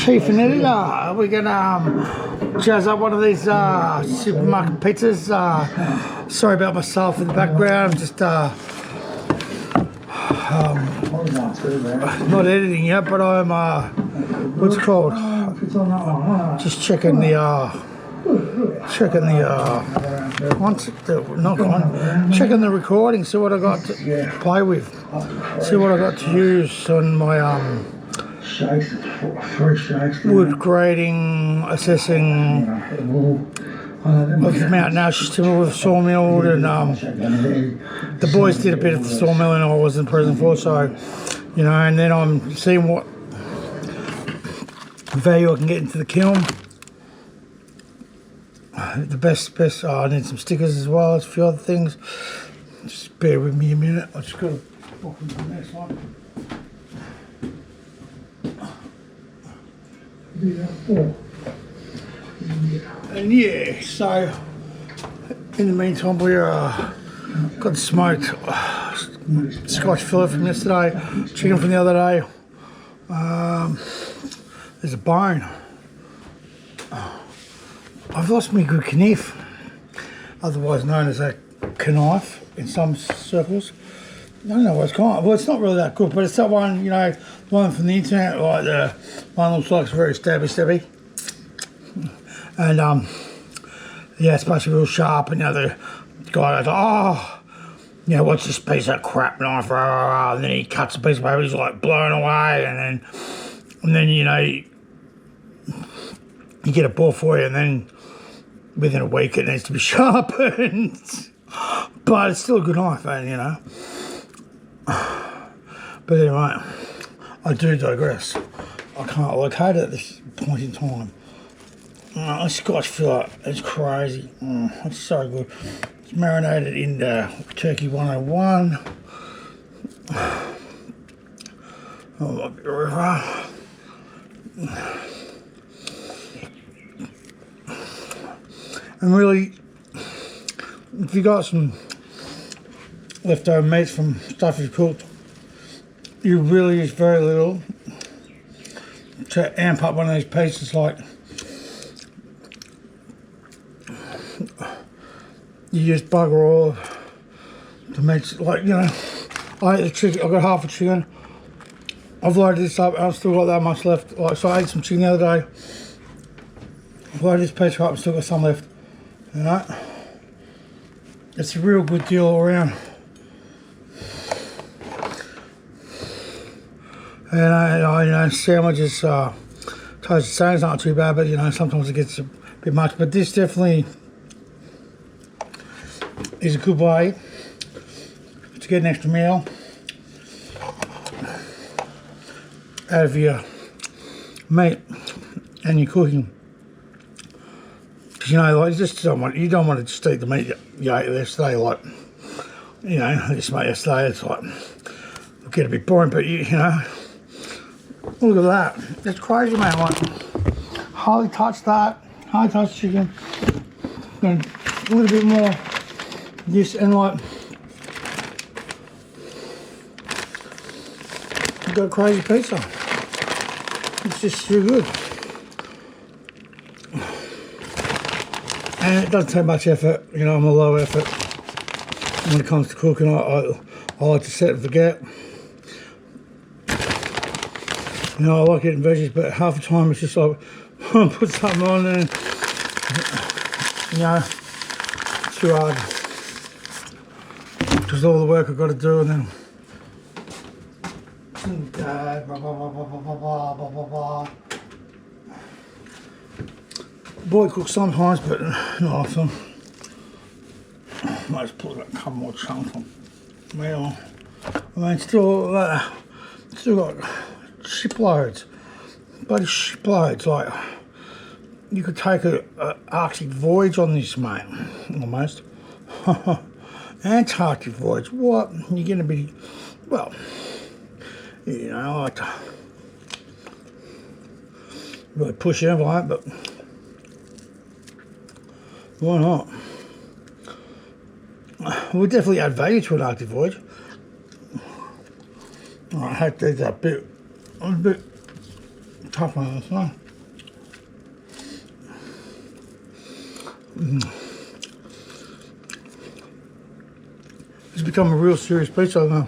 Chief and editor, we're gonna jazz up one of these supermarket pizzas. Sorry about myself in the background, just not editing yet, but I'm what's it called? Just checking the checking the recording, see what I got to play with, see what I got to use on my wood grading, assessing of the Mountain Ash timber with sawmilled, and the boys did a bit of the sawmilling I wasn't present for, so you know, and then I'm seeing what value I can get into the kiln. The best, I need some stickers as well as a few other things. Just bear with me a minute, I just got to walk into the next one. And yeah, so in the meantime we're got smoked Scotch fillet from yesterday, chicken from the other day. There's a bone. I've lost my good knife, otherwise known as a knife in some circles. I don't know what it's called. Well, it's not really that good, but it's that one, you know, one from the internet, like the one looks like it's very stabby. And yeah, it's supposed to be real sharp, and you know, the guy goes, oh, you know, what's this piece of crap knife? And then he cuts a piece of paper, he's like blown away, and then you know, you get a ball for you, and then within a week it needs to be sharpened. But it's still a good knife, man, you know. But anyway, I do digress. I can't locate it at this point in time. The Scotch fillet, it's crazy. It's so good. It's marinated in Turkey 101. Oh, river. And really, if you got some leftover meats from stuff you've cooked, you really use very little to amp up one of these pieces. Like, you use bugger all the meats. Like, you know, I ate the chicken, I got half a chicken, I've loaded this up, I've still got that much left. Like, so I ate some chicken the other day, I've loaded this piece up and still got some left, you know. It's a real good deal all around. And I you know, sandwiches, toasted sandwiches not too bad, but you know, sometimes it gets a bit much. But this definitely is a good way to get an extra meal out of your meat and your cooking. Because you know, like, you don't want to just eat the meat you ate yesterday. Like, you know, this meat yesterday, it's like, it'll get a bit boring, but you know. Look at that. That's crazy, man. Like, hardly touched that. Hardly touched chicken. And a little bit more this, and like, you've got a crazy pizza. It's just too good. And it doesn't take much effort. You know, I'm a low effort when it comes to cooking. I like to set and forget. You know, I like eating veggies, but half the time it's just like, put something on and, you know, it's too hard. Because all the work I've got to do, and then, boy cooks sometimes, but not often. Might just put a couple more chunks on. Well, I mean, still got shiploads, bloody shiploads. Like, you could take a Arctic voyage on this, mate, almost. Antarctic voyage, what? You're gonna be, well, you know, I like to really push the envelope, but why not? We'll definitely add value to an Arctic voyage. I hope there's a bit Tough one, this one. It's become a real serious pizza now.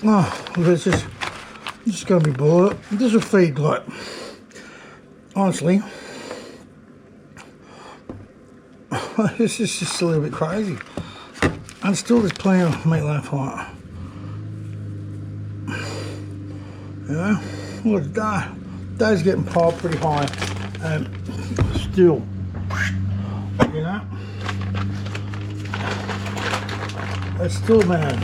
Oh, it's just gonna be boiled. This will feed, like, honestly. This is just a little bit crazy. And still there's plenty of meat left for it. You know, look at that. Day's getting piled pretty high. Still, you know, it's still mad.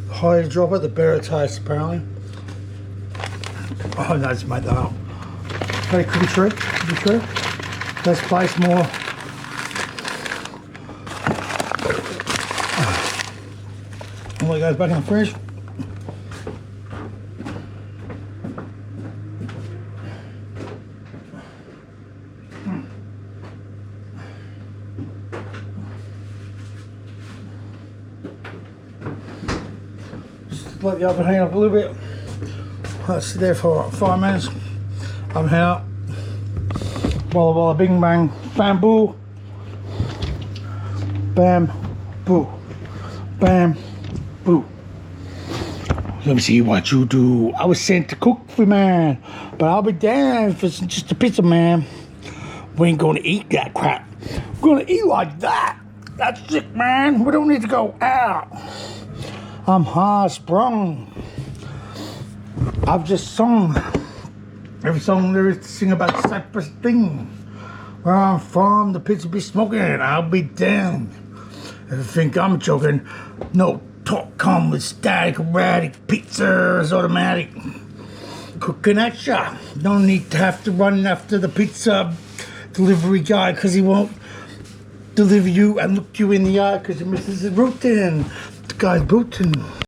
The higher you drop it, the better it tastes, apparently. Oh no, just made that up. But it could be true, could be true. Let's place more. And it goes back in the fridge. Just let the oven heat up a little bit. Let's sit there for 5 minutes. I'm out. Walla walla bing bang. Bam boo. Bam boo. Bam boo. Let me see what you do. I was sent to cook for man, but I'll be damned if it's just a pizza, man. We ain't gonna eat that crap. We're gonna eat like that. That's sick, man. We don't need to go out. I'm high sprung. I've just sung every song there is to sing about Cypress thing. Where I'm from, the pizza be smoking, I'll be damned. If you think I'm joking, no talk come with static, erratic, pizza is automatic. Cooking at ya. Don't need to have to run after the pizza delivery guy, cause he won't deliver you and look you in the eye cause your missus is rooting. The guy's booting.